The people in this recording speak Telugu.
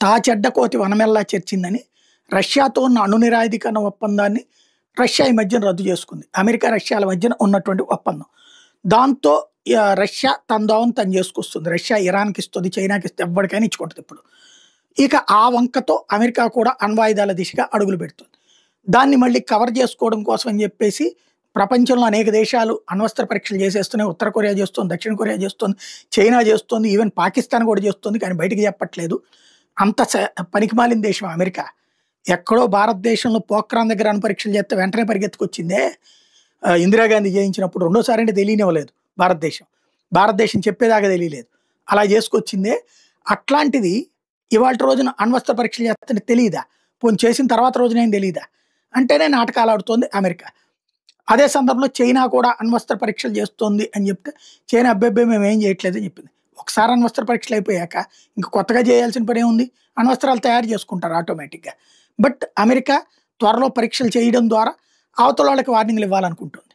తా చెడ్డ కోతి వనమెల్లా చర్చిందని రష్యాతో ఉన్న అణు నిరాయుధీకరణ ఒప్పందాన్ని రష్యా ఈ మధ్యన రద్దు చేసుకుంది. అమెరికా, రష్యాల మధ్యన ఉన్నటువంటి ఒప్పందం. దాంతో రష్యా తన దోవను తను చేసుకొస్తుంది. రష్యా ఇరాన్‌కి ఇస్తుంది, చైనాకి ఇస్తుంది, ఎవ్వడికైనా ఇచ్చుకుంటది ఇప్పుడు. ఇక ఆ వంకతో అమెరికా కూడా అణ్వాయుధాల దిశగా అడుగులు పెడుతుంది. దాన్ని మళ్ళీ కవర్ చేసుకోవడం కోసం అని చెప్పేసి ప్రపంచంలో అనేక దేశాలు అణ్వస్త్ర పరీక్షలు చేసేస్తున్నాయి. ఉత్తర కొరియా చేస్తుంది, దక్షిణ కొరియా చేస్తుంది, చైనా చేస్తుంది, ఈవెన్ పాకిస్తాన్ కూడా చేస్తుంది. కానీ బయటికి చెప్పట్లేదు. అంత పనికిమాలిన దేశం అమెరికా. ఎక్కడో భారతదేశంలో పోఖ్రాన్ దగ్గర అణు పరీక్షలు చేస్తే వెంటనే పరిగెత్తుకొచ్చిందే. ఇందిరాగాంధీ చేయించినప్పుడు రెండోసారి అంటే తెలియనివ్వలేదు భారతదేశం చెప్పేదాకా తెలియలేదు. అలా చేసుకొచ్చిందే. అట్లాంటిది ఇవాళ రోజున అణ్వస్త్ర పరీక్షలు చేస్తుంటే తెలియదా? పోనీ చేసిన తర్వాత రోజున ఏం తెలియదా? అంటేనే నాటకాలు ఆడుతోంది అమెరికా. అదే సందర్భంలో చైనా కూడా అణ్వస్త్ర పరీక్షలు చేస్తోంది అని చెప్తే చైనా అబ్బెబ్బే మేము ఏం చేయట్లేదని చెప్పింది. ఒకసారి అణ్వస్త్ర పరీక్షలు అయిపోయాక ఇంకా కొత్తగా చేయాల్సిన పని ఏముంది? అణ్వస్త్రాలు తయారు చేసుకుంటారు ఆటోమేటిక్గా. బట్ అమెరికా త్వరలో పరీక్షలు చేయడం ద్వారా అవతల వాళ్ళకి వార్నింగ్లు ఇవ్వాలనుకుంటుంది.